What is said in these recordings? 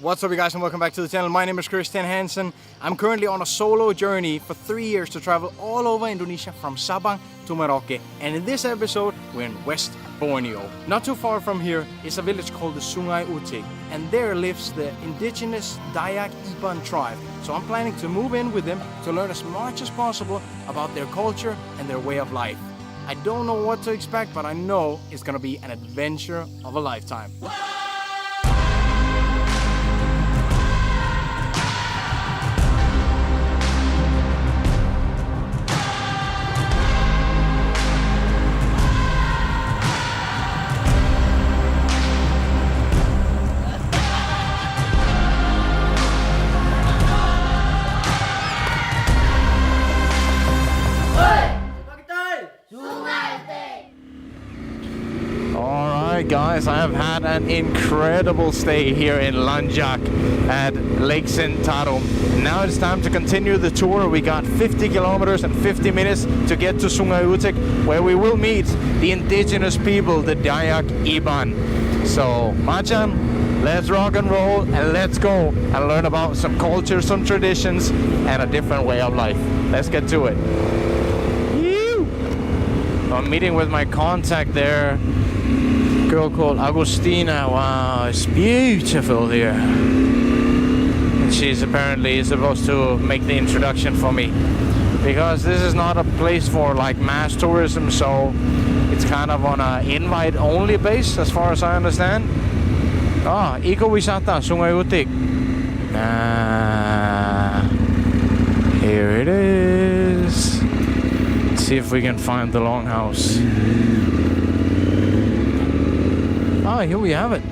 What's up you guys and welcome back to the channel. My name is Christian Hansen. I'm currently on a solo journey for 3 years to travel all over Indonesia from Sabang to Merauke. And in this episode, we're in West Borneo. Not too far from here is a village called the Sungai Utik. And there lives the indigenous Dayak Iban tribe. So I'm planning to move in with them to learn as much as possible about their culture and their way of life. I don't know what to expect, but I know it's gonna be an adventure of a lifetime. Guys, I have had an incredible stay here in Lanjak at Lake Sentarum. Now it's time to continue the tour. We got 50 kilometers and 50 minutes to get to Sungai Utik, where we will meet the indigenous people, the Dayak Iban. So, Macan, let's rock and roll and let's go and learn about some culture, some traditions, and a different way of life. Let's get to it. I'm meeting with my contact there. Girl called Agustina. Wow, it's beautiful here. And she's apparently supposed to make the introduction for me, because this is not a place for like mass tourism, so it's kind of on a invite only base as far as I understand. Eco-wisata Sungai Utik. Here it is. Let's see if we can find the longhouse. Here we have it.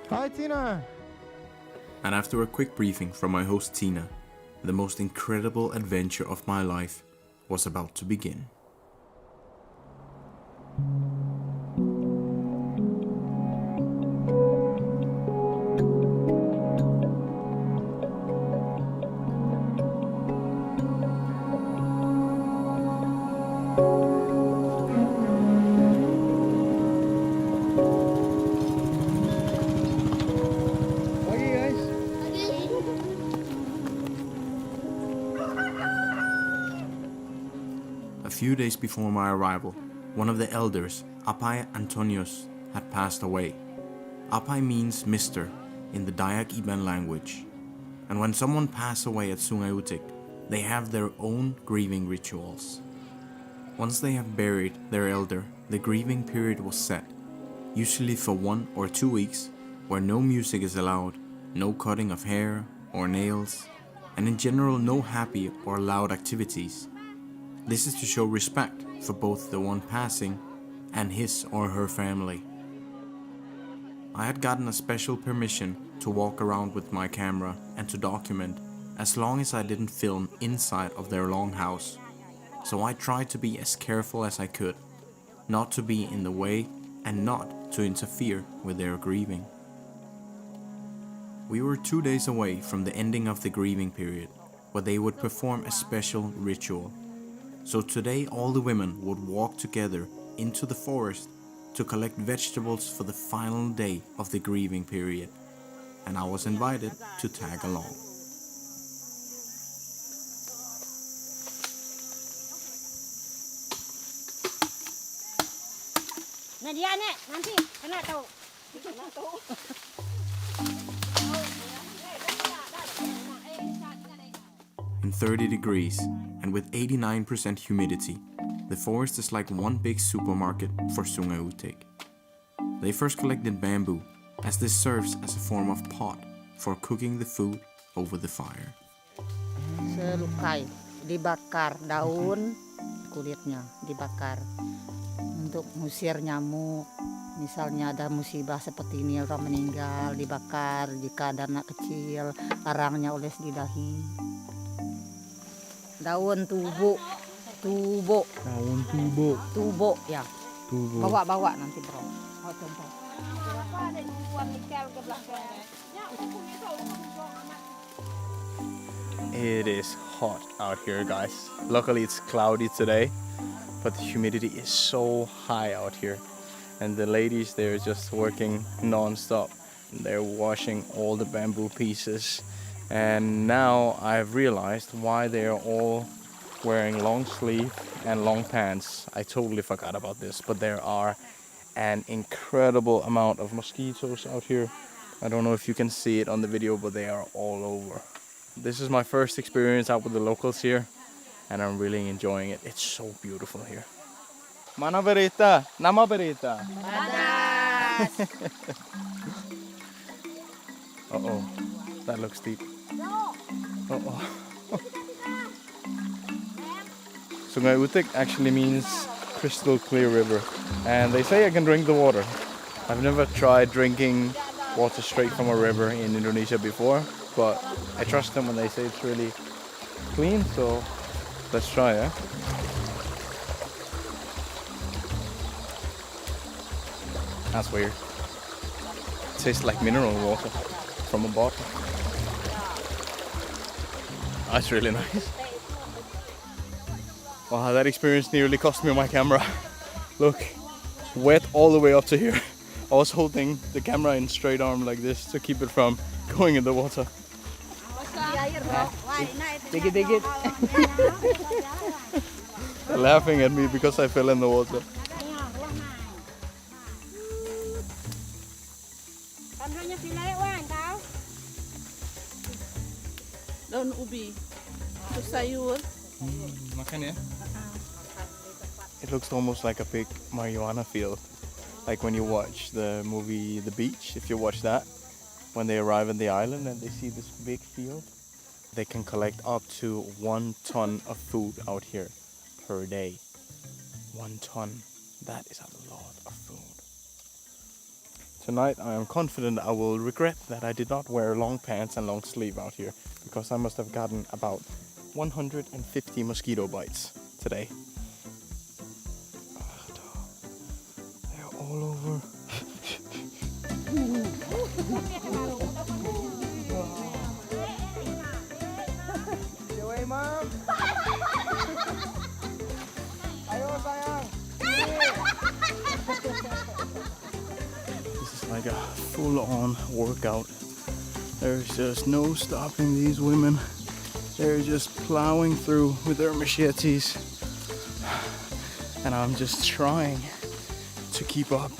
Hi, Tina. And after a quick briefing from my host Tina, the most incredible adventure of my life was about to begin. A few days before my arrival, one of the elders, Apai Antonios, had passed away. Apai means Mr. in the Dayak Iban language. And when someone passes away at Sungai Utik, they have their own grieving rituals. Once they have buried their elder, the grieving period was set, usually for 1 or 2 weeks, where no music is allowed, no cutting of hair or nails, and in general no happy or loud activities. This is to show respect for both the one passing and his or her family. I had gotten a special permission to walk around with my camera and to document, as long as I didn't film inside of their longhouse. So I tried to be as careful as I could, not to be in the way and not to interfere with their grieving. We were 2 days away from the ending of the grieving period, where they would perform a special ritual. So today all the women would walk together into the forest to collect vegetables for the final day of the grieving period, and I was invited to tag along. In 30 degrees and with 89% humidity, the forest is like one big supermarket for Sungai Utik. They first collected bamboo, as this serves as a form of pot for cooking the food over the fire. Selukai, dibakar daun, kulitnya dibakar untuk ngusir nyamuk. Misalnya ada musibah seperti ini, orang meninggal, dibakar. Jika ada anak kecil, arangnya oles di dahi. Daun tubo. Daun tubo. Ya. Tubo. Bawa nanti bro. Oh, contoh. It is hot out here, guys. Luckily it's cloudy today, but the humidity is so high out here. and the ladies, they're just working non-stop. They're washing all the bamboo pieces, and now I've realized why they are all wearing long sleeve and long pants. I totally forgot about this, but there are an incredible amount of mosquitoes out here. I don't know if you can see it on the video, but they are all over. This is my first experience out with the locals here, and I'm really enjoying it. It's so beautiful here. Mana berita? Nama berita? Uh-oh, that looks deep. Uh-oh. Sungai utik actually means crystal clear river, and they say I can drink the water. I've never tried drinking water straight from a river in Indonesia before, but I trust them when they say it's really clean, so let's try, eh? That's weird. It tastes like mineral water from a bottle. That's really nice. Wow, that experience nearly cost me my camera. Look, wet all the way up to here. I was holding the camera in straight arm like this to keep it from going in the water. Dig it. They're laughing at me because I fell in the water. Daun ubi, itu sayur. Makan ya? It looks almost like a big marijuana field. Like when you watch the movie The Beach, if you watch that, when they arrive on the island and they see this big field, they can collect up to 1 ton of food out here per day. 1 ton. That is a lot of food. Tonight I am confident I will regret that I did not wear long pants and long sleeve out here, because I must have gotten about 150 mosquito bites today. They're all over. Away, Mom. Ayo, sayang. This is like a full-on workout. There's just no stopping these women. They're just plowing through with their machetes. And I'm just trying to keep up.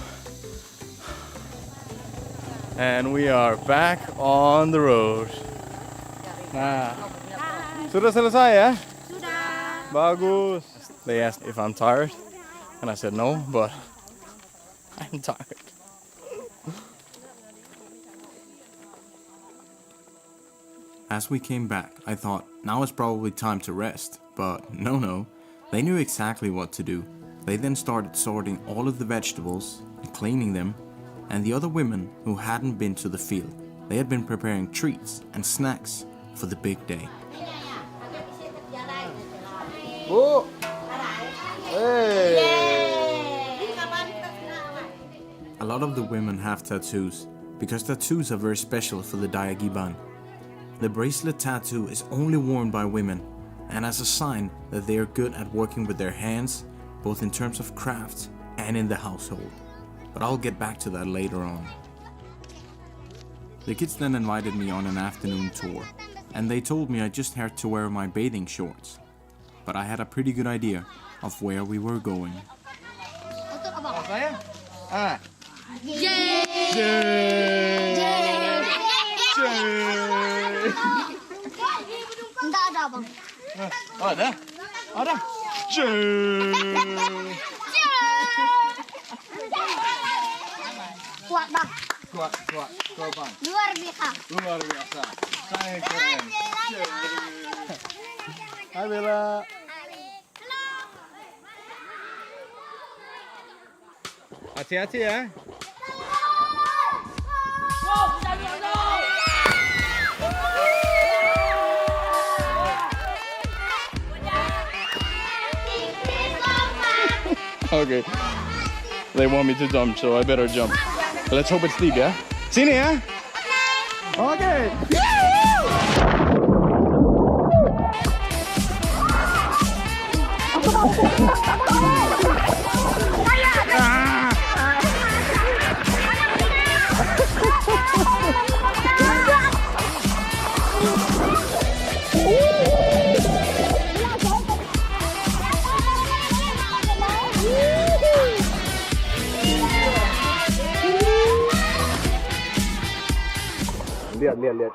And we are back on the road. Nah. Sudah selesai ya? Sudah. Bagus. They asked if I'm tired, and I said no, but I'm tired. As we came back, I thought now is probably time to rest, but no, they knew exactly what to do. They then started sorting all of the vegetables and cleaning them, and the other women who hadn't been to the field, they had been preparing treats and snacks for the big day. Bu. Hey. A lot of the women have tattoos, because tattoos are very special for the Dayak iban. The bracelet tattoo is only worn by women, and as a sign that they are good at working with their hands, both in terms of crafts and in the household. But I'll get back to that later on. The kids then invited me on an afternoon tour, and they told me I just had to wear my bathing shorts. But I had a pretty good idea of where we were going. Oh, ada? Ada? Kuat bang, Kuat bang. luar biasa. Luar biasa. Saya keren. Hai Bella. Hati-hati ya. Okay. They want me to jump, so I better jump. Let's hope it's deep, yeah? Sini ya? Okay. Lihat.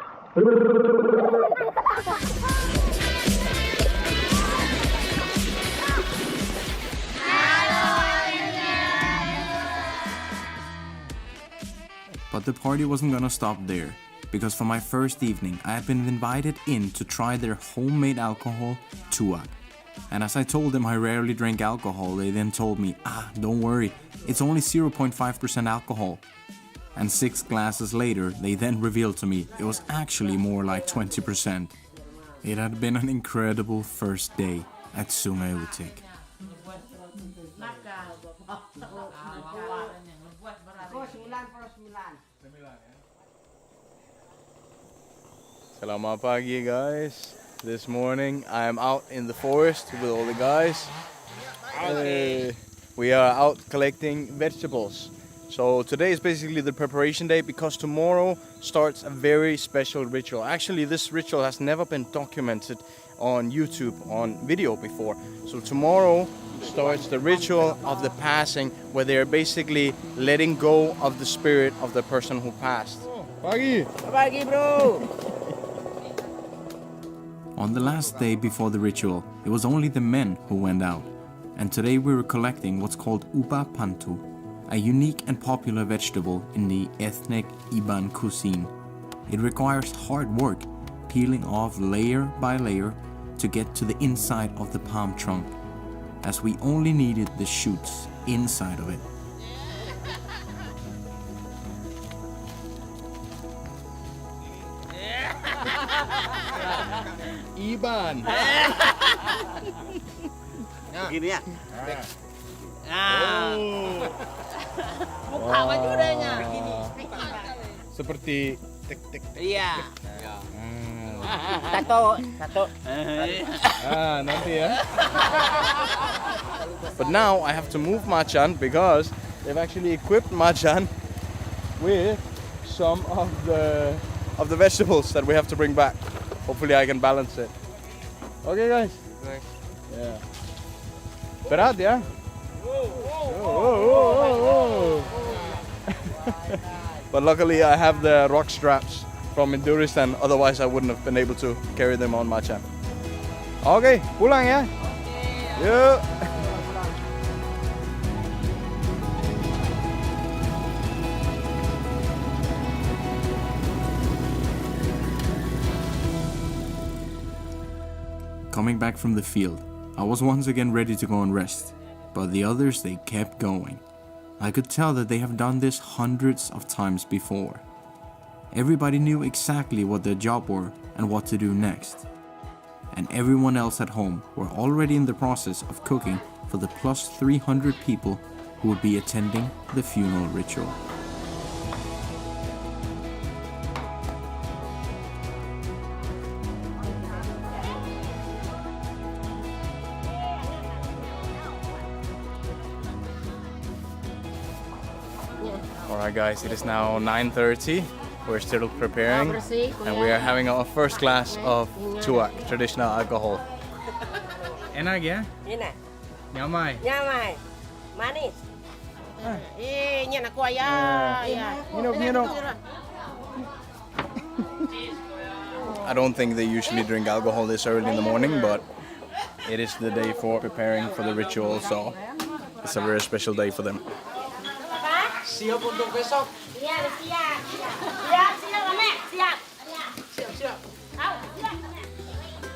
But the party wasn't gonna stop there, because for my first evening I had been invited in to try their homemade alcohol, tuak. And as I told them I rarely drank alcohol, they then told me, don't worry, it's only 0.5% alcohol. And 6 glasses later, they then revealed to me it was actually more like 20%. It had been an incredible first day at sungai utik. Selamat pagi, guys. This morning I am out in the forest with all the guys. We are out collecting vegetables. So today is basically the preparation day because tomorrow starts a very special ritual. Actually, this ritual has never been documented on YouTube on video before. So tomorrow starts the ritual of the passing, where they're basically letting go of the spirit of the person who passed. Pagi! Pagi, bro! On the last day before the ritual, it was only the men who went out. And today we were collecting what's called uba pantu, a unique and popular vegetable in the ethnic Iban cuisine. It requires hard work, peeling off layer by layer to get to the inside of the palm trunk, as we only needed the shoots inside of it. Iban! Begini ya. Muka bajudanya begini. Seperti tek-tek. Iya. Satu. Nanti ya. But now I have to move Machan because they've actually equipped Machan with some of the vegetables that we have to bring back. Hopefully I can balance it. Okay, guys. Thanks. Yeah. Berat ya? Whoa. But luckily I have the rock straps from Indonesia, otherwise I wouldn't have been able to carry them on Machan. Okay, pulang ya. Yuk. Coming back from the field, I was once again ready to go and rest, but the others, they kept going. I could tell that they have done this hundreds of times before. Everybody knew exactly what their job were and what to do next. And everyone else at home were already in the process of cooking for the plus 300 people who would be attending the funeral ritual. Alright guys, it is now 9:30. We're still preparing and we are having our first glass of tuak, traditional alcohol. Enak ya? Enak. Nyamai. Manis. Ini aku ayah. Minum. I don't think they usually drink alcohol this early in the morning, but it is the day for preparing for the ritual, so it's a very special day for them. Siap untuk besok. Siap.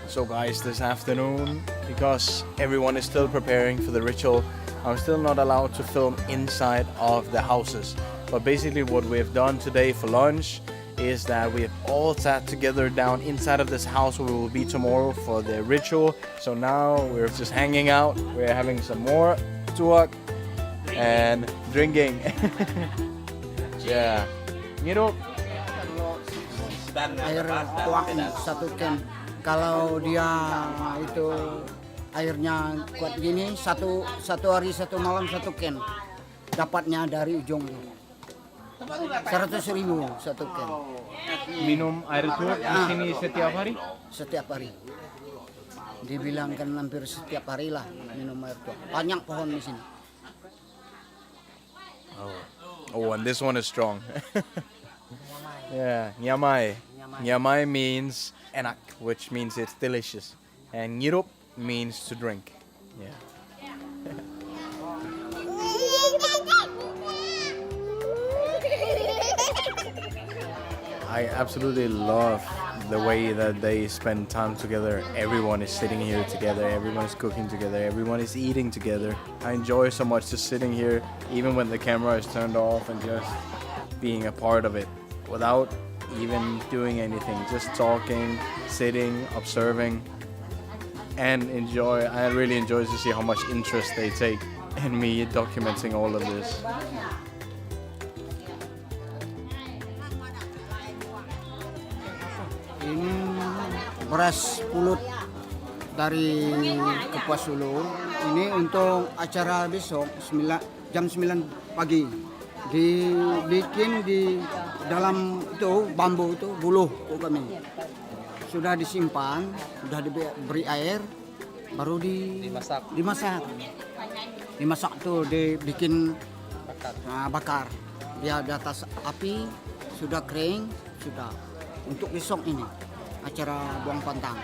So guys, this afternoon, because everyone is still preparing for the ritual, I'm still not allowed to film inside of the houses. But basically what we've done today for lunch is that we have all sat together down inside of this house where we will be tomorrow for the ritual. So now we're just hanging out, we're having some more tuak and drinking. Yeah. Hidup. Air tuak satu can. Kalau dia itu airnya kuat gini, satu hari satu malam satu can. Dapatnya dari ujung itu. 100.000 satu can. Minum air tuak di sini setiap hari? Setiap hari. Dibilangkan hampir setiap hari lah minum air tuak. Banyak pohon di sini. Oh, and this one is strong. Yeah, nyamai. Nyamai means enak, which means it's delicious. And Hidup means to drink. Yeah. I absolutely love the way that they spend time together. Everyone is sitting here together, everyone is cooking together, everyone is eating together. I enjoy so much just sitting here, even when the camera is turned off, and just being a part of it without even doing anything, just talking, sitting, observing, and enjoy. I really enjoy to see how much interest they take in me documenting all of this. Ini beras pulut dari Kapuas Hulu. Ini untuk acara besok jam 9 pagi. Dibikin di dalam itu bambu itu buluh kami. Sudah disimpan, sudah diberi air, baru dimasak. Dimasak tuh dibikin bakar. Dia di atas api sudah kering, sudah. Untuk besok ini acara buang pantang.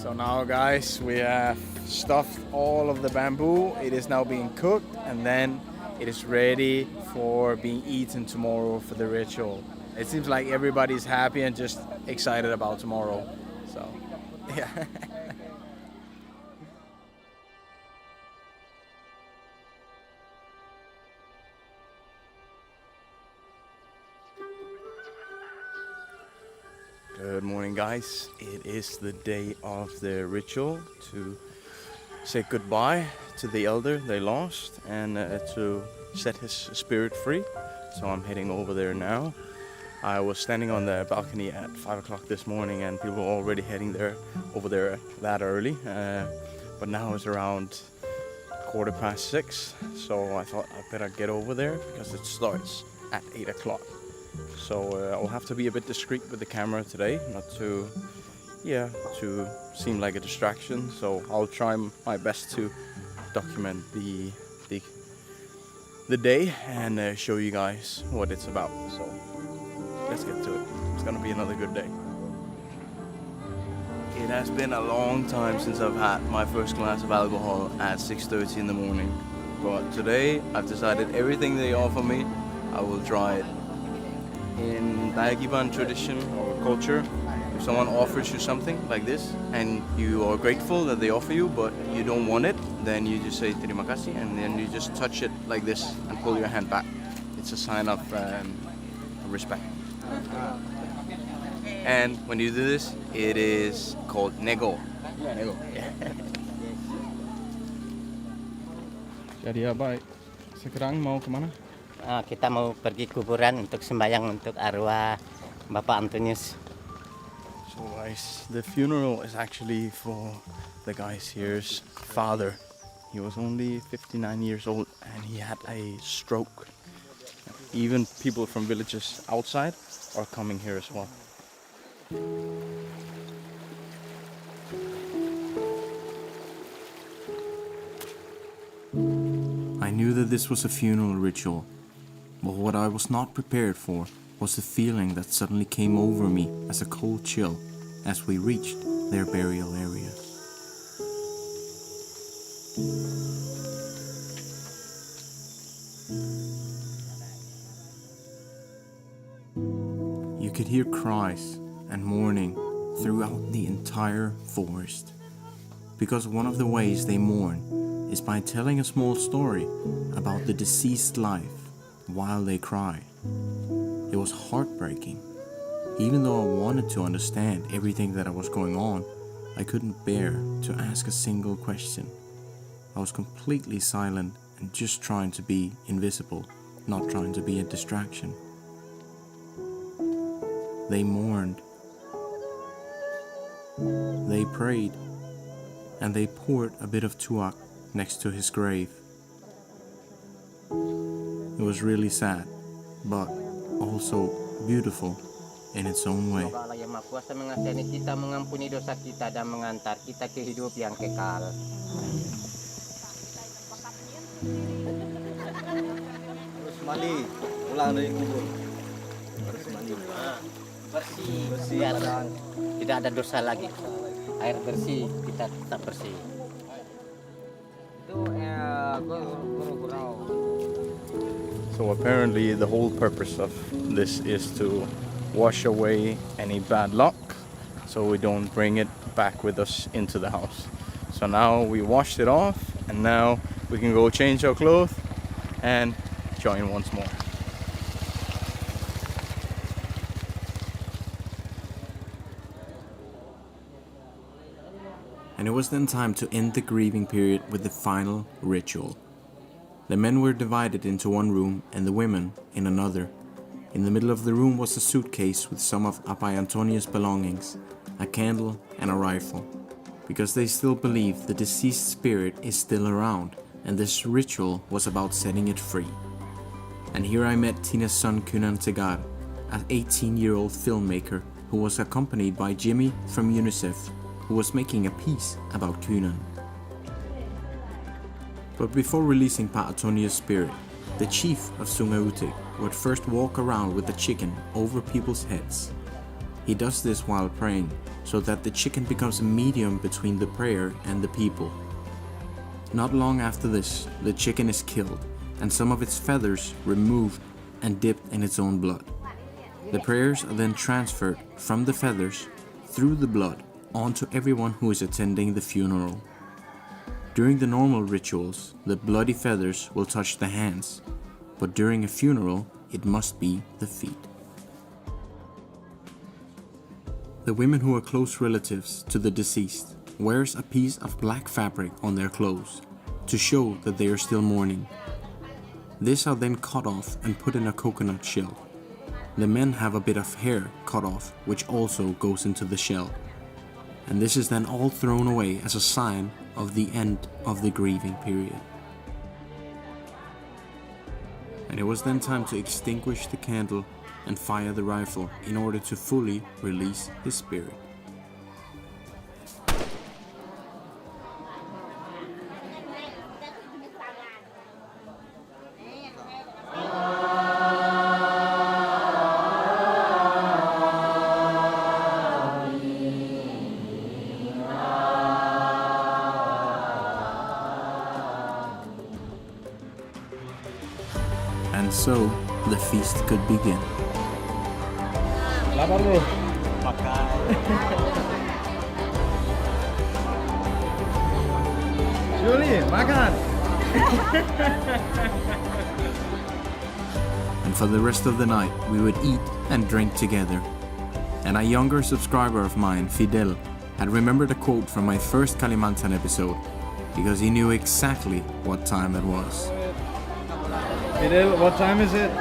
So now guys, we have stuffed all of the bamboo. It is now being cooked and then it is ready for being eaten tomorrow for the ritual. It seems like everybody's happy and just excited about tomorrow. So, yeah. Good morning, guys. It is the day of the ritual to say goodbye to the elder they lost and to set his spirit free. So I'm heading over there now. I was standing on the balcony at 5 o'clock this morning and people were already heading over there that early. But now it's around 6:15. So I thought I'd better get over there because it starts at 8 o'clock. So I'll have to be a bit discreet with the camera today, not to seem like a distraction. So I'll try my best to document the day and show you guys what it's about. So let's get to it. It's gonna be another good day. It has been a long time since I've had my first glass of alcohol at 6:30 in the morning, but today I've decided everything they offer me, I will try it. In Dayak iban tradition or culture, if someone offers you something like this and you are grateful that they offer you but you don't want it, then you just say terima kasih and then you just touch it like this and pull your hand back. It's a sign of respect. And when you do this, it is called nego. Nego. Jadi apa? Sekarang mau kemana? Kita mau pergi kuburan untuk sembahyang untuk arwah Bapak Antonius. So guys, the funeral is actually for the guy's here's father. He was only 59 years old and he had a stroke. Even people from villages outside are coming here as well. I knew that this was a funeral ritual, but what I was not prepared for was the feeling that suddenly came over me as a cold chill as we reached their burial area. You could hear cries and mourning throughout the entire forest, because one of the ways they mourn is by telling a small story about the deceased life while they cry. It was heartbreaking. Even though I wanted to understand everything that was going on, I couldn't bear to ask a single question. I was completely silent and just trying to be invisible, not trying to be a distraction. They mourned. They prayed. And they poured a bit of tuak next to his grave. It was really sad, but also beautiful in its own way. Semoga Allah yang Maha Kuasa mengasihani kita, mengampuni dosa kita dan mengantar kita ke hidup yang kekal. mandi, pulang dari kubur. Harus mandi. Bersih, biar tidak ada dosa lagi. Air bersih, kita tetap bersih. So apparently the whole purpose of this is to wash away any bad luck so we don't bring it back with us into the house. So now we washed it off and now we can go change our clothes and join once more. And it was then time to end the grieving period with the final ritual. The men were divided into one room and the women in another. In the middle of the room was a suitcase with some of Apai Antonius' belongings, a candle and a rifle, because they still believe the deceased spirit is still around and this ritual was about setting it free. And here I met Tina's son Kunan Tegar, an 18-year-old filmmaker who was accompanied by Jimmy from UNICEF, who was making a piece about Kunan. But before releasing Pa Antonius' spirit, the chief of sungai utik would first walk around with the chicken over people's heads. He does this while praying, so that the chicken becomes a medium between the prayer and the people. Not long after this, the chicken is killed, and some of its feathers removed and dipped in its own blood. The prayers are then transferred from the feathers through the blood onto everyone who is attending the funeral. During the normal rituals, the bloody feathers will touch the hands, but during a funeral, it must be the feet. The women who are close relatives to the deceased wears a piece of black fabric on their clothes to show that they are still mourning. These are then cut off and put in a coconut shell. The men have a bit of hair cut off, which also goes into the shell. And this is then all thrown away as a sign of the end of the grieving period. And it was then time to extinguish the candle and fire the rifle in order to fully release his spirit. And so the feast could begin. Lapar lu? Julie, makan! And for the rest of the night, we would eat and drink together. And a younger subscriber of mine, Fidel, had remembered a quote from my first Kalimantan episode, because he knew exactly what time it was. Fidel, what time is it?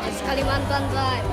It's Kalimantan time.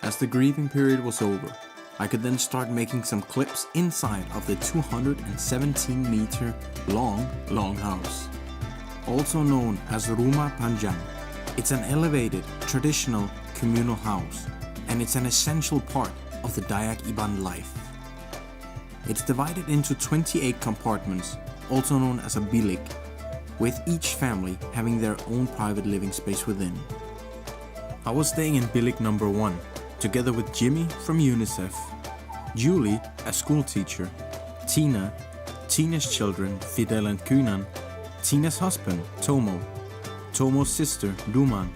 As the grieving period was over, I could then start making some clips inside of the 217-meter long house. Also known as Rumah Panjang, it's an elevated, traditional communal house, and it's an essential part of the Dayak Iban life. It's divided into 28 compartments, also known as a bilik, with each family having their own private living space within. I was staying in bilik number 1, together with Jimmy from UNICEF, Julie, a school teacher, Tina, Tina's children, Fidel and Kunan, Tina's husband, Tomo, Tomo's sister, Duman,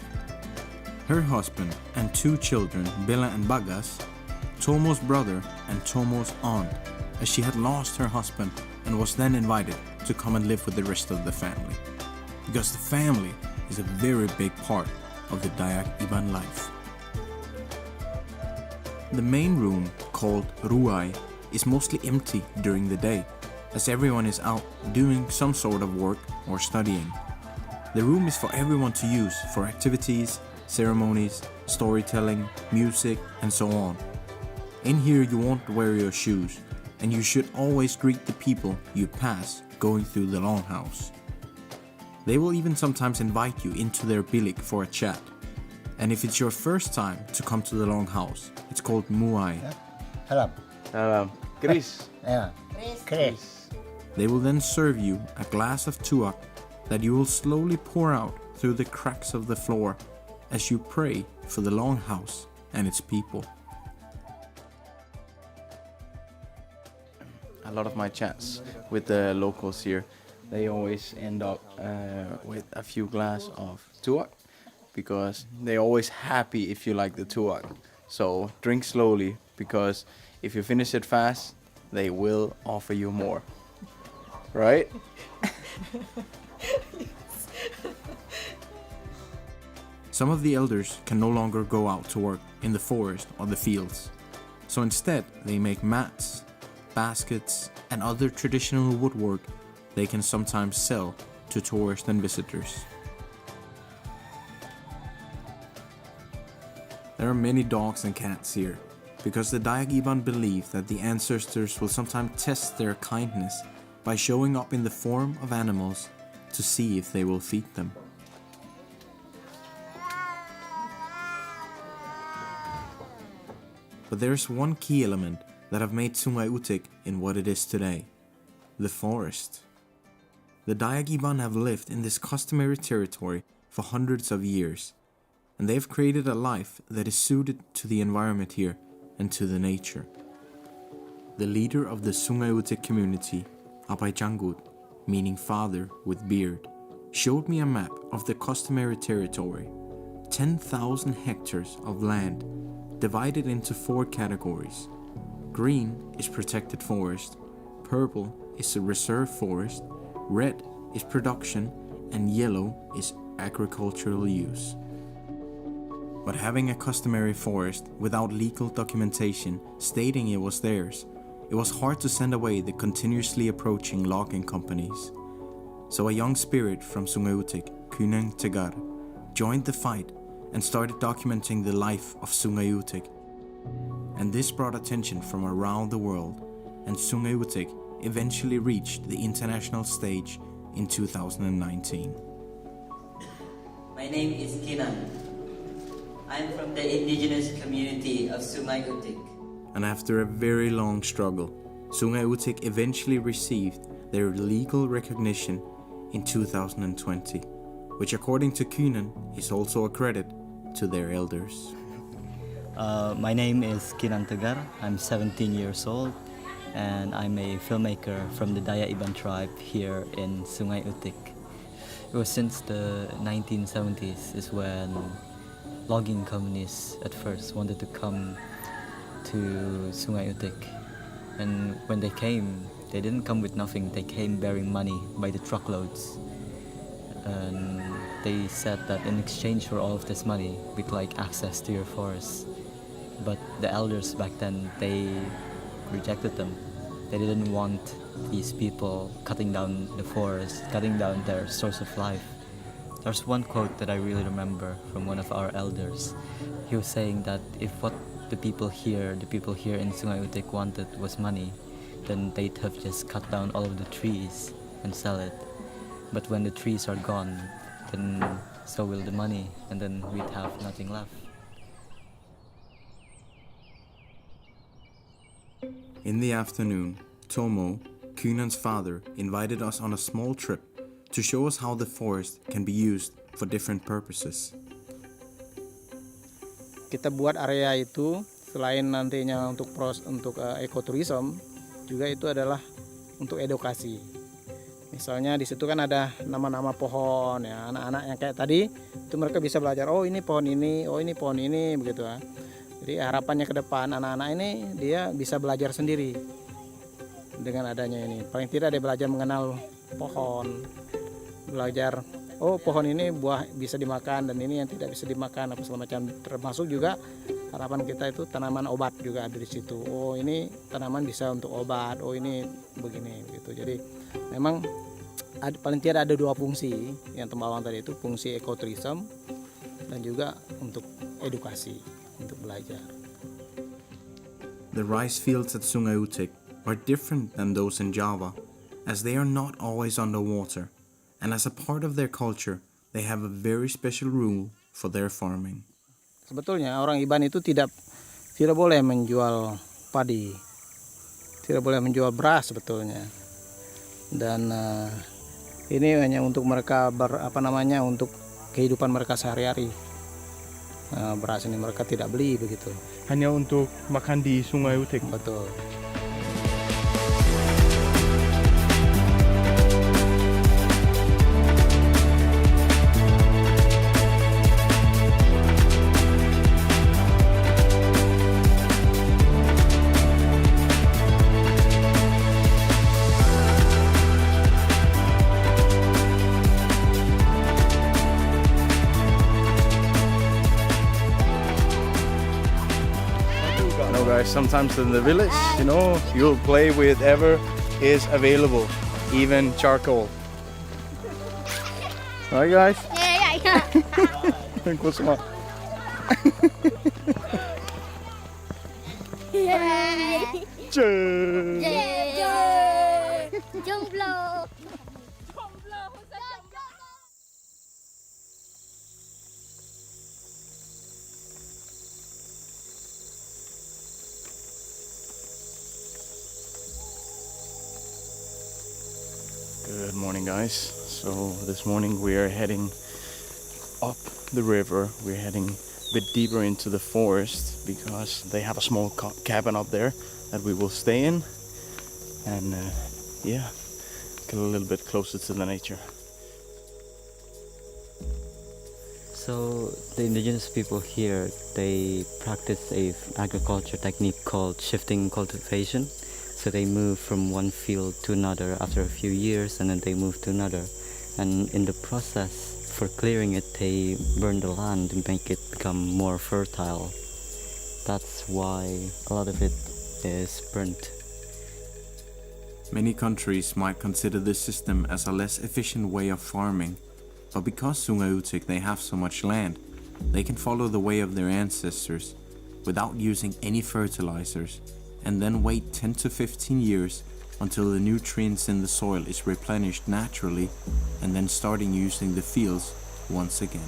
her husband and 2 children, Bella and Bagas, Tomo's brother and Tomo's aunt, as she had lost her husband and was then invited to come and live with the rest of the family. Because the family is a very big part of the Dayak Iban life. The main room, called Ruai, is mostly empty during the day, as everyone is out doing some sort of work or studying. The room is for everyone to use for activities, ceremonies, storytelling, music, and so on. In here you won't wear your shoes, and you should always greet the people you pass going through the longhouse. They will even sometimes invite you into their bilik for a chat. And if it's your first time to come to the longhouse, it's called muai. Chris. Ya. Kris. They will then serve you a glass of tuak that you will slowly pour out through the cracks of the floor as you pray for the longhouse and its people. A lot of my chats with the locals here, they always end up with a few glass of tuak because they're always happy if you like the tuak. So drink slowly, because if you finish it fast, they will offer you more. Right? Some of the elders can no longer go out to work in the forest or the fields. So instead, they make mats, baskets, and other traditional woodwork they can sometimes sell to tourists and visitors. There are many dogs and cats here, because the Dayak Iban believe that the ancestors will sometimes test their kindness by showing up in the form of animals to see if they will feed them. But there's one key element that have made Sungai Utik in what it is today: the forest. The Dayak Iban have lived in this customary territory for hundreds of years, and they have created a life that is suited to the environment here and to the nature. The leader of the Sungai Utik community, Apai Janggut, meaning father with beard, showed me a map of the customary territory: 10,000 hectares of land divided into 4 categories. Green is protected forest, purple is a reserve forest, red is production, and yellow is agricultural use. But having a customary forest without legal documentation stating it was theirs, it was hard to send away the continuously approaching logging companies. So a young spirit from Sungai Utik, Kunang Tegar, joined the fight and started documenting the life of Sungai Utik. And this brought attention from around the world, and Sungai Utik eventually reached the international stage in 2019. My name is Kinan. I'm from the indigenous community of Sungai Utik. And after a very long struggle, Sungai Utik eventually received their legal recognition in 2020, which according to Kunan is also a credit to their elders. My name is Kinan Tegar. I'm 17 years old, and I'm a filmmaker from the Dayak Iban tribe here in Sungai Utik. It was since the 1970s is when logging companies at first wanted to come to Sungai Utik. And when they came, they didn't come with nothing. They came bearing money by the truckloads. And they said that in exchange for all of this money, we'd like access to your forests. But the elders back then, they rejected them. They didn't want these people cutting down the forest, cutting down their source of life. There's one quote that I really remember from one of our elders. He was saying that if what the people here in Sungai Utik wanted was money, then they'd have just cut down all of the trees and sell it. But when the trees are gone, then so will the money, and then we'd have nothing left. In the afternoon, Tomo, Kunan's father, invited us on a small trip to show us how the forest can be used for different purposes. Kita buat area itu selain nantinya untuk ekoturism, juga itu adalah untuk edukasi. Misalnya di situ kan ada nama-nama pohon ya, anak-anak yang kayak tadi itu mereka bisa belajar, oh ini pohon ini, oh ini pohon ini, begitu ya. Jadi harapannya ke depan anak-anak ini dia bisa belajar sendiri dengan adanya ini. Paling tidak dia belajar mengenal pohon, belajar oh pohon ini buah bisa dimakan dan ini yang tidak bisa dimakan apa segala macam. Termasuk juga harapan kita itu tanaman obat juga ada di situ. Oh ini tanaman bisa untuk obat, oh ini begini gitu. Jadi memang paling tidak ada dua fungsi yang Tembawang tadi itu, fungsi ekoturism dan juga untuk edukasi, untuk belajar. The rice fields at Sungai Utik are different than those in Java, as they are not always underwater, and as a part of their culture, they have a very special rule for their farming. Sebetulnya orang Iban itu tidak boleh menjual padi, tidak boleh menjual beras sebetulnya, dan ini hanya untuk mereka untuk kehidupan mereka sehari-hari. Beras ini mereka tidak beli begitu. Hanya untuk makan di Sungai Utik. Betul. Guys, sometimes in the village, you'll play with whatever is available, even charcoal. Right, guys? Yeah. Kau semua. Yay! Cek. Yay! Jomblo! Good morning, guys. So this morning we are heading up the river. We're heading a bit deeper into the forest because they have a small cabin up there that we will stay in and get a little bit closer to the nature. So the indigenous people here, they practice a agriculture technique called shifting cultivation. So they move from one field to another after a few years, and then they move to another. And in the process, for clearing it, they burn the land and make it become more fertile. That's why a lot of it is burnt. Many countries might consider this system as a less efficient way of farming, but because Sungai Utik they have so much land, they can follow the way of their ancestors without using any fertilizers, and then wait 10 to 15 years until the nutrients in the soil is replenished naturally, and then starting using the fields once again.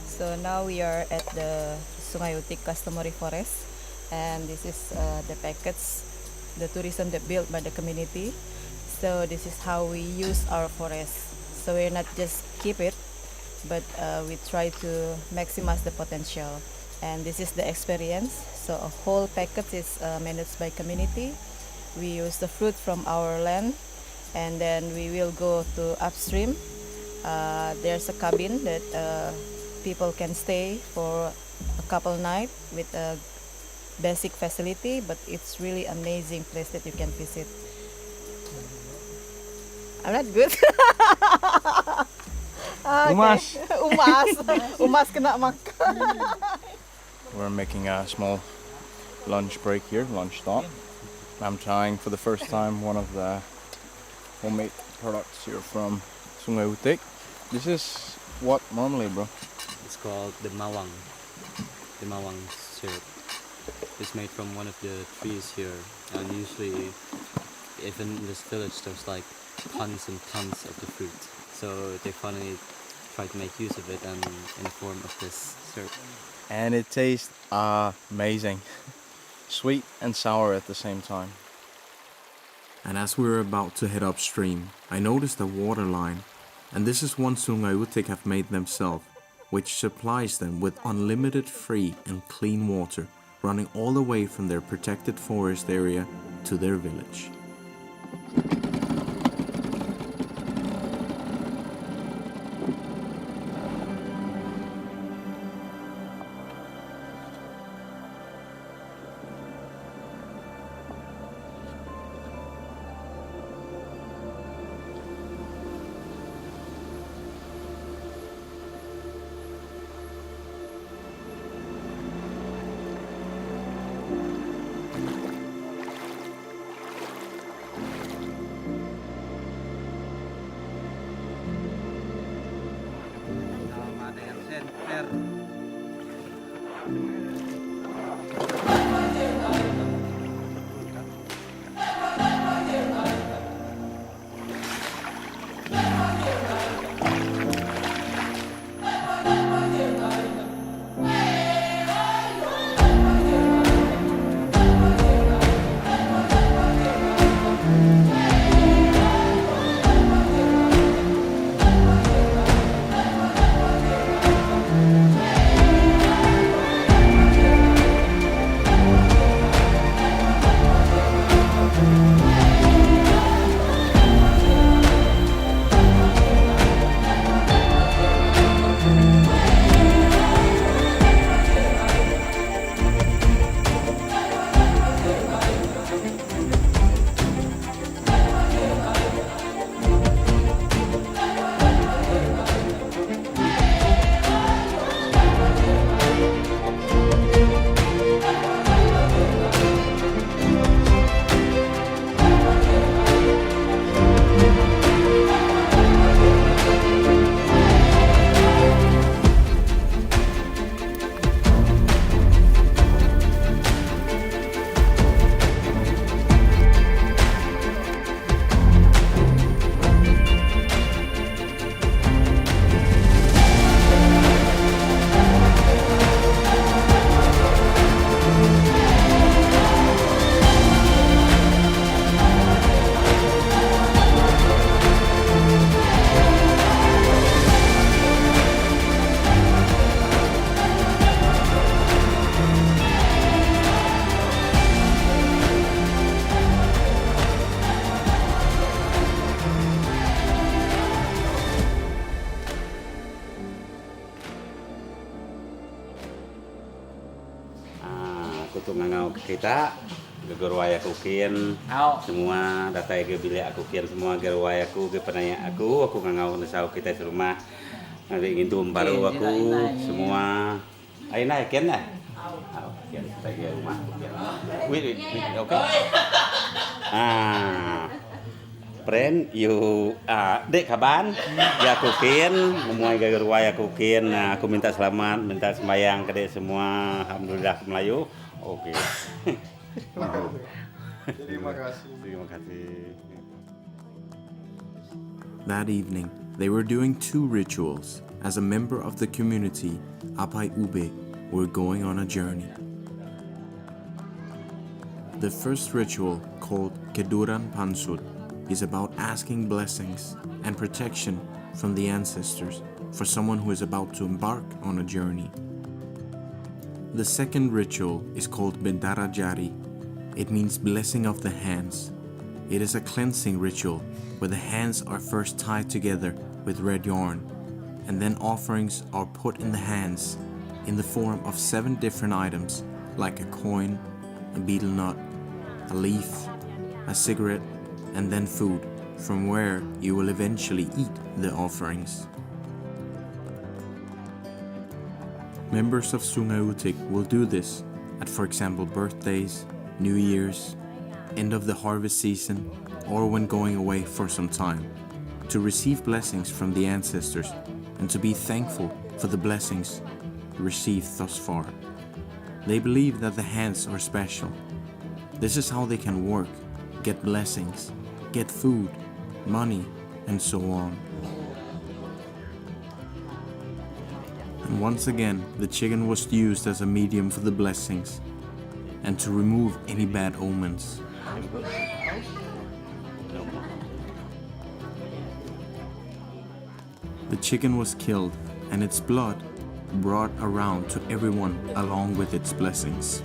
So now we are at the Sungai Utik customary forest, and this is the packets, the tourism that built by the community. So this is how we use our forest. So we're not just keep it, but we try to maximize the potential. And this is the experience. So a whole packet is managed by community. We use the fruit from our land, and then we will go to upstream. There's a cabin that people can stay for a couple nights with a basic facility, but it's really amazing place that you can visit. I'm not good. Umas. Umas kena makan. We're making a small lunch break here, lunch stop. I'm trying for the first time one of the homemade products here from Sungai Utik. This is what normally, bro? It's called the mawang syrup. It's made from one of the trees here, and usually, even in this village, there's like tons and tons of the fruit. So they finally try to make use of it and in the form of this syrup. And it tastes amazing. Sweet and sour at the same time. And as we were about to head upstream, I noticed a water line, and this is one Sungai Utik have made themselves, which supplies them with unlimited free and clean water, running all the way from their protected forest area to their village. ngangau kita gerwaya kukian semua data ke bilik aku kian semua gerwaya aku ke penanya aku ngangau nesau kita di rumah nanti gitu baru aku semua aina kian lah kian kita rumah wait oke Friend, you dek kaban, ya kukian, semua gerwaya kukian, aku minta selamat, minta sembahyang ke dek semua, alhamdulillah Melayu, oke. Terima kasih. Terima kasih. That evening, they were doing 2 rituals. As a member of the community, Apai Ube were going on a journey. The first ritual, called Keduran Pansut, is about asking blessings and protection from the ancestors for someone who is about to embark on a journey. The second ritual is called Bendara Jari. It means blessing of the hands. It is a cleansing ritual where the hands are first tied together with red yarn, and then offerings are put in the hands in the form of 7 different items like a coin, a betel nut, a leaf, a cigarette, and then food, from where you will eventually eat the offerings. Members of Sungai Utik will do this at, for example, birthdays, New Year's, end of the harvest season, or when going away for some time, to receive blessings from the ancestors and to be thankful for the blessings received thus far. They believe that the hands are special. This is how they can work, get blessings, get food, money, and so on. And once again, the chicken was used as a medium for the blessings and to remove any bad omens. The chicken was killed and its blood brought around to everyone along with its blessings.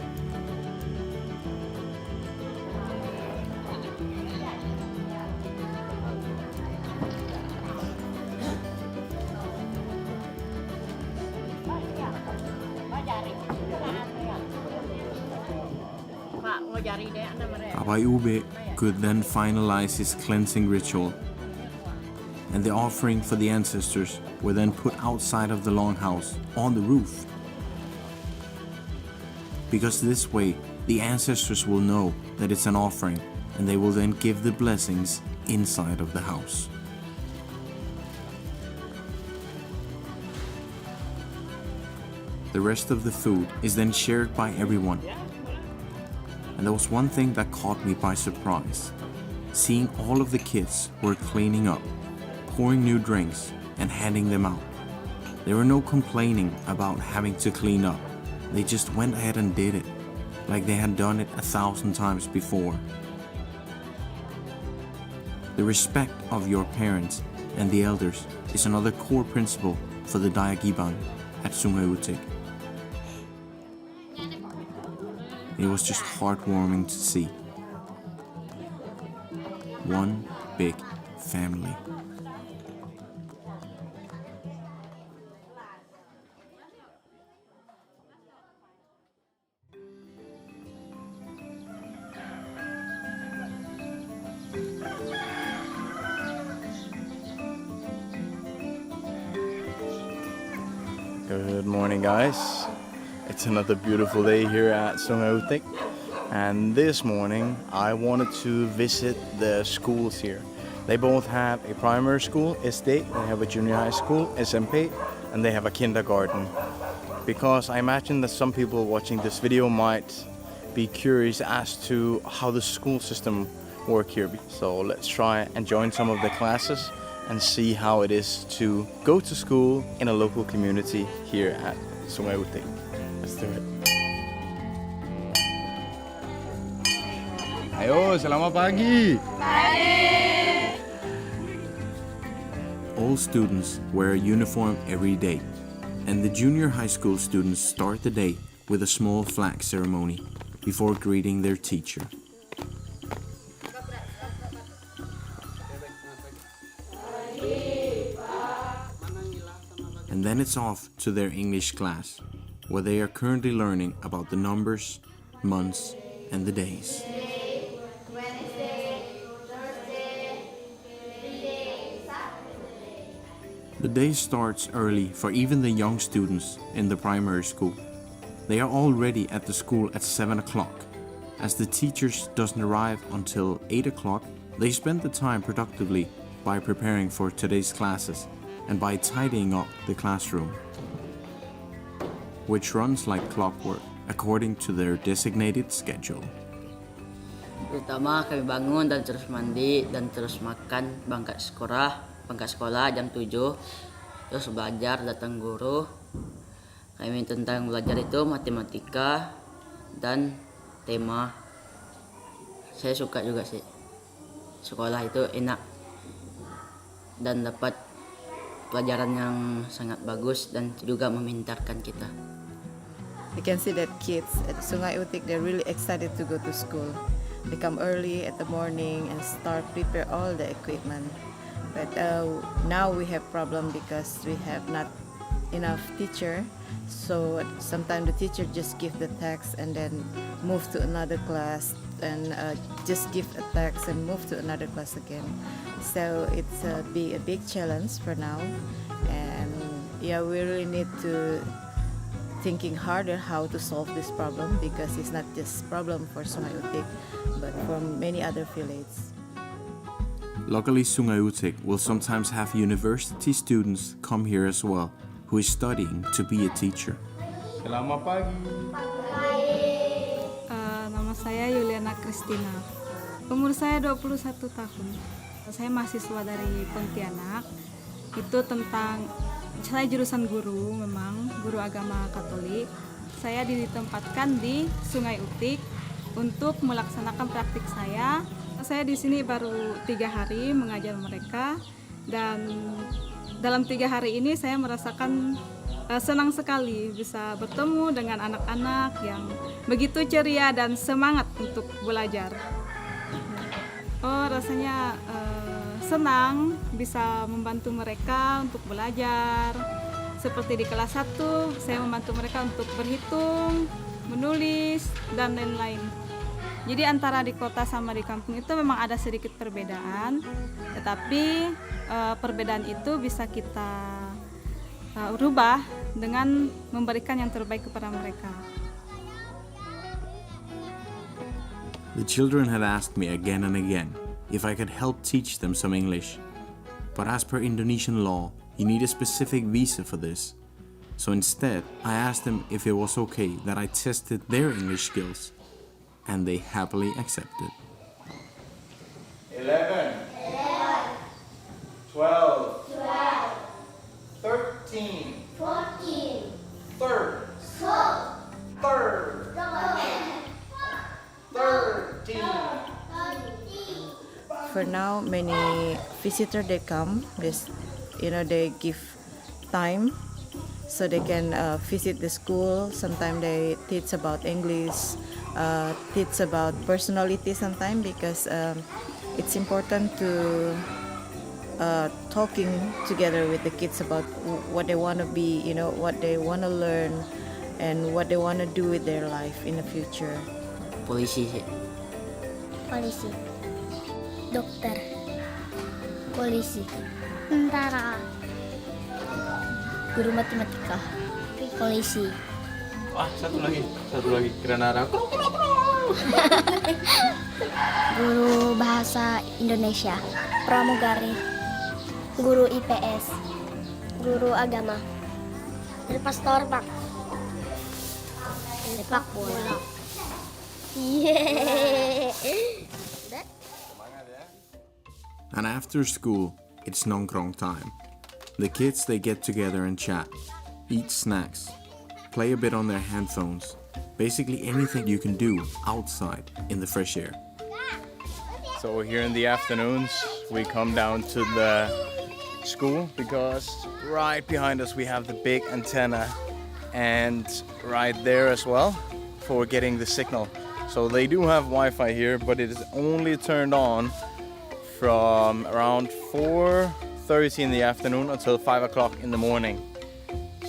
Apai Ube could then finalize his cleansing ritual, and the offering for the ancestors were then put outside of the longhouse on the roof. Because this way, the ancestors will know that it's an offering, and they will then give the blessings inside of the house. The rest of the food is then shared by everyone. And there was one thing that caught me by surprise. Seeing all of the kids were cleaning up, pouring new drinks, and handing them out. There were no complaining about having to clean up. They just went ahead and did it, like they had done it 1,000 times before. The respect of your parents and the elders is another core principle for the Dayak iban at Sungai Utik. It was just heartwarming to see. One big family. Good morning, guys. It's another beautiful day here at Sungai Utik, and this morning I wanted to visit the schools here. They both have a primary school, SD, they have a junior high school, SMP, and they have a kindergarten. Because I imagine that some people watching this video might be curious as to how the school system work here. So let's try and join some of the classes and see how it is to go to school in a local community here at Sungai Utik. Let's do it. Ayo, selamat pagi. Pagi. All students wear a uniform every day, and the junior high school students start the day with a small flag ceremony before greeting their teacher. And then it's off to their English class, where they are currently learning about the numbers, months, and the days. The day starts early for even the young students in the primary school. They are already at the school at 7 o'clock. As the teachers doesn't arrive until 8 o'clock, they spend the time productively by preparing for today's classes and by tidying up the classroom, which runs like clockwork according to their designated schedule. Pertama kami bangun dan terus mandi dan terus makan berangkat sekolah jam 7. Terus belajar, datang guru. Kami tentang belajar itu matematika dan tema. Saya suka juga sih. Sekolah itu enak dan dapat pelajaran yang sangat bagus dan juga memintarkan kita. You can see that kids at Sungai Utik, they're really excited to go to school. They come early at the morning and start prepare all the equipment. But now we have problem because we have not enough teacher. So sometimes the teacher just give the text and then move to another class and just give a text and move to another class again. So it's be a big challenge for now. And yeah, we really need to thinking harder how to solve this problem because it's not just problem for Sungai Utik, but for many other villages. Luckily, Sungai Utik will sometimes have university students come here as well, who is studying to be a teacher. Selamat pagi. Nama saya Yuliana Kristina. Umur saya 21 tahun. Saya mahasiswa dari Pontianak. Itu tentang, saya jurusan guru, memang guru agama Katolik. Saya ditempatkan di Sungai Utik untuk melaksanakan praktik saya. Saya di sini baru 3 hari mengajar mereka, dan dalam 3 hari ini saya merasakan senang sekali bisa bertemu dengan anak-anak yang begitu ceria dan semangat untuk belajar. Rasanya senang bisa membantu mereka untuk belajar. Seperti di kelas 1, saya membantu mereka untuk berhitung, menulis, dan lain-lain. Jadi antara di kota sama di kampung itu memang ada sedikit perbedaan, tetapi perbedaan itu bisa kita rubah dengan memberikan yang terbaik kepada mereka. The children had asked me again and again if I could help teach them some English. But as per Indonesian law, you need a specific visa for this. So instead, I asked them if it was okay that I tested their English skills, and they happily accepted. 11, 12, 13, 14, 13, 13. For now, many visitors they come. They give time so they can visit the school. Sometimes they teach about English, teach about personality. Sometimes because it's important to talking together with the kids about what they want to be, what they want to learn, and what they want to do with their life in the future. Polisi. dokter, polisi, tentara, guru matematika, polisi. Wah, satu lagi granada. Guru bahasa Indonesia, pramugari, guru IPS, guru agama, pastor pak, sepak bola. Yeah. And after school, it's nongkrong time. The kids, they get together and chat, eat snacks, play a bit on their handphones, basically anything you can do outside in the fresh air. So here in the afternoons, we come down to the school because right behind us we have the big antenna, and right there as well for getting the signal. So they do have Wi-Fi here, but it is only turned on from around 4:30 in the afternoon until 5 o'clock in the morning.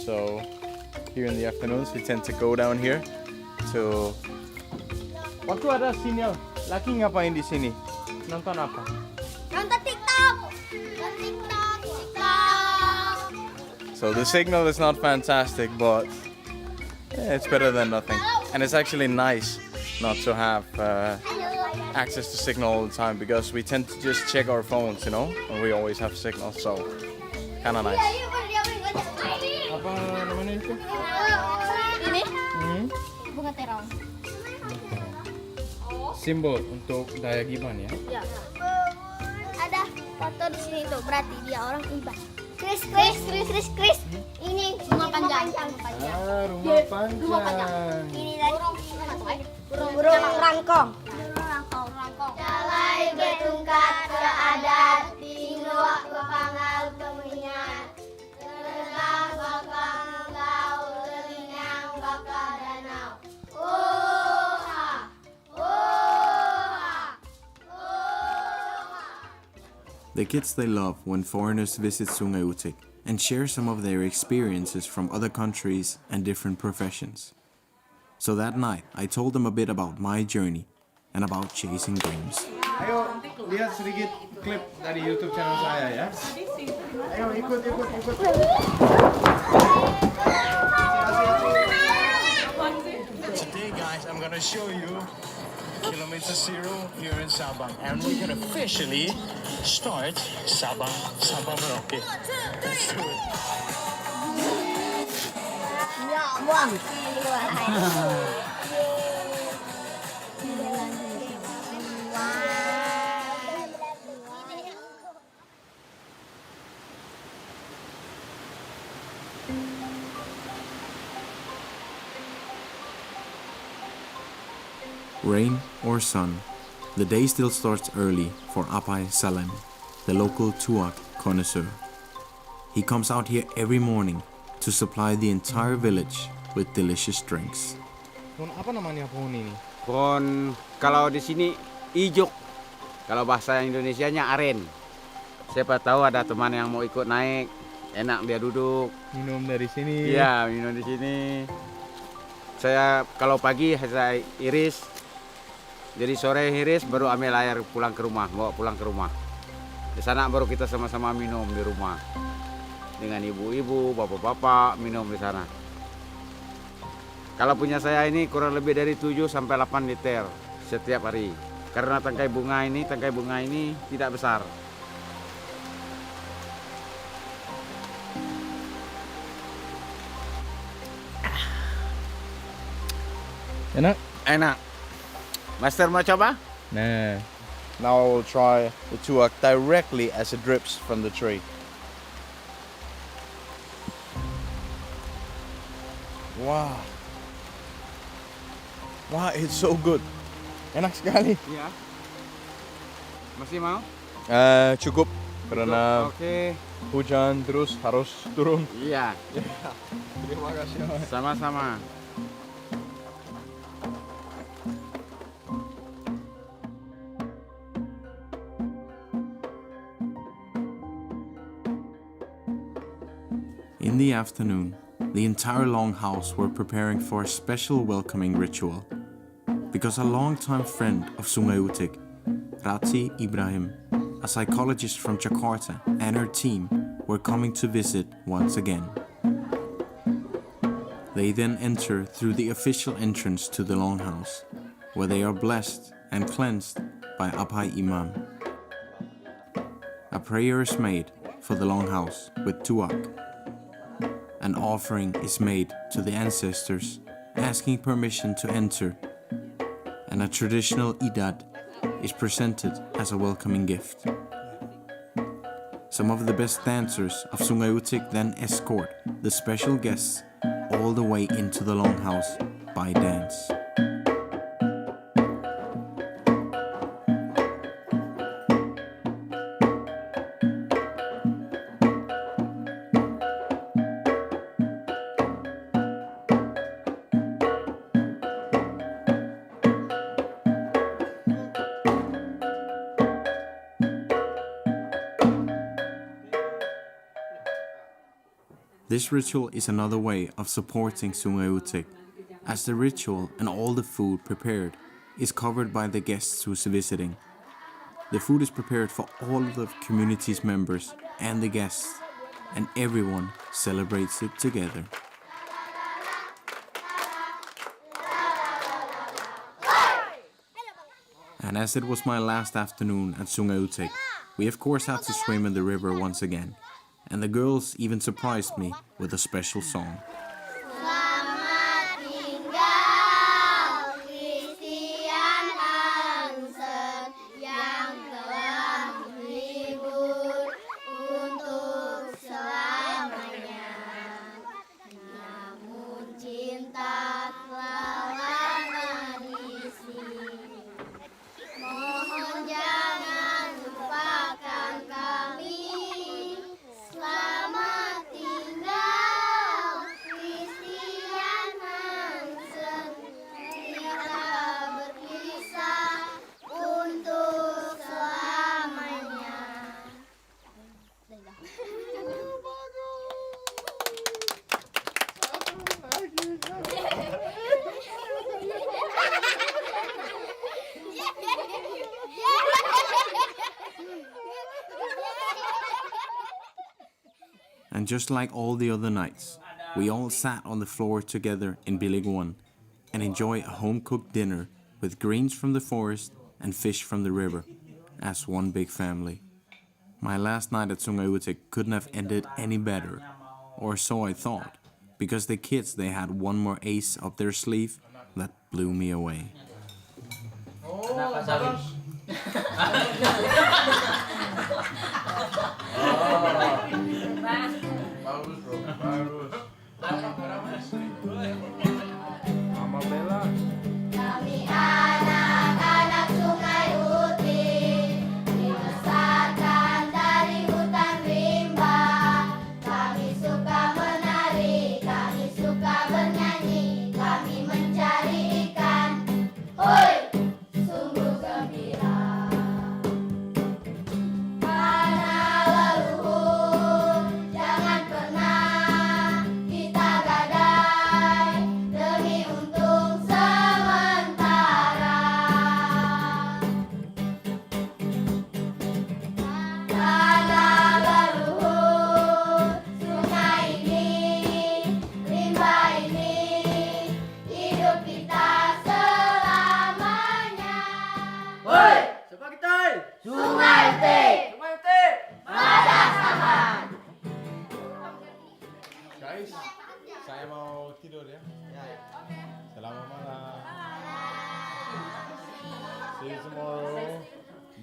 So here in the afternoons we tend to go down here to Waktu ada sinyal, laki ngapain di sini? Nonton apa? Nonton TikTok. Nonton TikTok. So the signal is not fantastic, but it's better than nothing. And it's actually nice not to have access to signal all the time, because we tend to just check our phones, you know, and we always have signal, so kind of nice. Apa namanya itu? Ini bunga terong. Simbol untuk Dayak Iban ya? Ya. Ada foto di sini tuh, berarti dia orang Iban. Kris. Ini rumah panjang. Rumah panjang. Ini dari burung rangkong. Jalai betungkat ke adat, tinggal kepangal kemenyan. Terbang bakal gaul, telingang bakal danau. The kids they love when foreigners visit Sungai Utik and share some of their experiences from other countries and different professions. So that night, I told them a bit about my journey and about chasing dreams. Ayo lihat sedikit klip dari YouTube channel saya ya. Ayo ikut. Today guys, I'm gonna show you kilometer zero here in Sabang, and we're gonna officially start Sabang Merauke. Let's do it. Ya, buang. Rain or sun, the day still starts early for Apai Salem, the local tuak connoisseur. He comes out here every morning to supply the entire village with delicious drinks. Pohon apa namanya pohon ini? Pohon kalau di sini ijuk, kalau bahasa Indonesianya aren. Siapa tahu ada teman yang mau ikut naik, enak dia duduk. Minum dari sini. Iya, minum di sini. Saya kalau pagi saya iris. Jadi sore iris baru ambil air pulang ke rumah, bawa pulang ke rumah. Di sana baru kita sama-sama minum di rumah. Dengan ibu-ibu, bapak-bapak minum di sana. Kalau punya saya ini kurang lebih dari 7 sampai 8 liter setiap hari. Karena tangkai bunga ini tidak besar. Enak? Enak. Master mau coba? Nah. Now I will try the tuak directly as it drips from the tree. Wow. Wow, it's so good. Enak sekali. Iya. Masih mau? Cukup. Karena Oke. hujan terus harus turun. Iya. Terima kasih. Sama-sama. In the afternoon, the entire longhouse were preparing for a special welcoming ritual, because a longtime friend of Sungai Utik, Ratsi Ibrahim, a psychologist from Jakarta, and her team were coming to visit once again. They then enter through the official entrance to the longhouse, where they are blessed and cleansed by Apai Imam. A prayer is made for the longhouse with tuak. An offering is made to the ancestors, asking permission to enter, and a traditional idad is presented as a welcoming gift. Some of the best dancers of Sungai Utik then escort the special guests all the way into the longhouse by dance. This ritual is another way of supporting Sungai Utik, as the ritual and all the food prepared is covered by the guests who's visiting. The food is prepared for all of the community's members and the guests, and everyone celebrates it together. And as it was my last afternoon at Sungai Utik, we of course had to swim in the river once again, and the girls even surprised me with a special song. And just like all the other nights, we all sat on the floor together in Bilig 1 and enjoy a home-cooked dinner with greens from the forest and fish from the river as one big family. My last night at Sungai Utik couldn't have ended any better, or so I thought, because the kids, they had one more ace up their sleeve that blew me away. Mama Bella. Kami anak-anak Sungai Utik, dibesarkan dari hutan rimba. Kami suka menari, kami suka bernyanyi, kami mencari ikan. Hoi, sungguh gembira. Karena leluhur, jangan pernah kita gadai demi untung sementara. Karena leluhur, sungai ini, rimba ini, hidup kita selamanya. Hoi, Siapa kita? Sungai Utik, Sungai Utik. bersama. Guys, saya mau tidur ya. Selamat malam. See you tomorrow.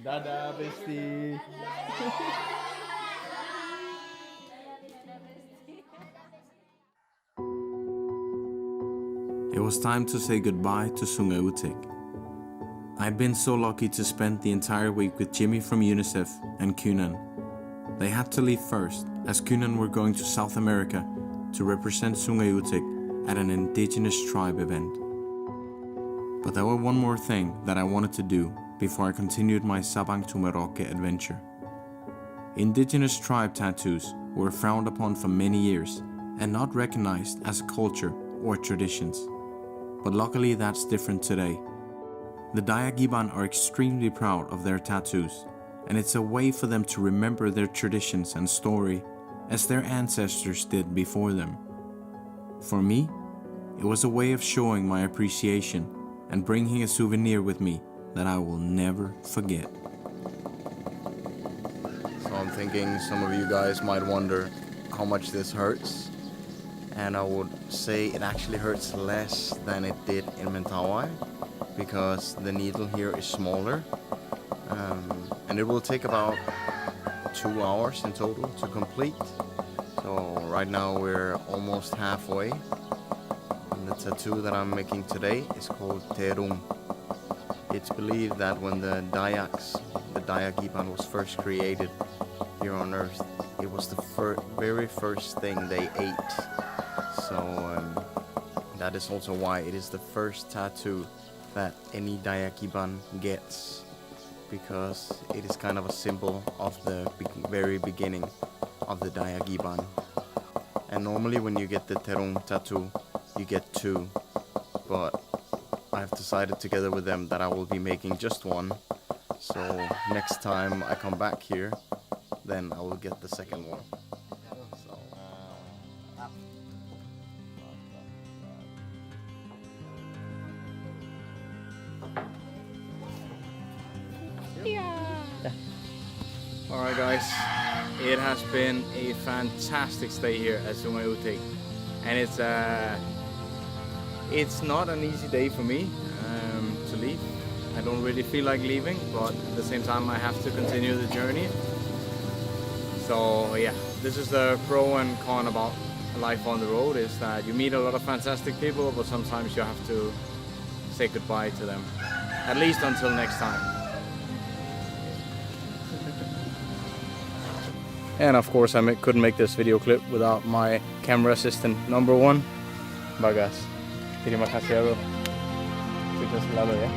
Dadah, bestie. It was time to say goodbye to Sungai Utik. I'd been so lucky to spend the entire week with Jimmy from UNICEF and Kunan. They had to leave first, as Kunan were going to South America to represent Sungai Utik at an indigenous tribe event. But there was one more thing that I wanted to do before I continued my Sabang to Merauke adventure. Indigenous tribe tattoos were frowned upon for many years and not recognized as a culture or traditions. But luckily that's different today. The Dayak Iban are extremely proud of their tattoos, and it's a way for them to remember their traditions and story as their ancestors did before them. For me, it was a way of showing my appreciation and bringing a souvenir with me that I will never forget. So I'm thinking some of you guys might wonder how much this hurts. And I would say it actually hurts less than it did in Mentawai, because the needle here is smaller, and it will take about 2 hours in total to complete. So right now we're almost halfway, and the tattoo that I'm making today is called Terum. It's believed that when the Dayaks, the Dayak Iban, was first created here on earth, it was the very first thing they ate. So that is also why it is the first tattoo that any Dayak Iban gets, because it is kind of a symbol of the very beginning of the Dayak Iban. And normally when you get the Terung tattoo, you get 2, but I've decided together with them that I will be making just one. So next time I come back here, then I will get the second one. So, Alright guys, it has been a fantastic stay here at Sungai Utik, and it's not an easy day for me to leave. I don't really feel like leaving, but at the same time I have to continue the journey. So yeah, this is the pro and con about life on the road, is that you meet a lot of fantastic people, but sometimes you have to say goodbye to them, at least until next time. And of course I couldn't make this video clip without my camera assistant number one, Bagas. Terima kasih, bro. Sukses selalu ya.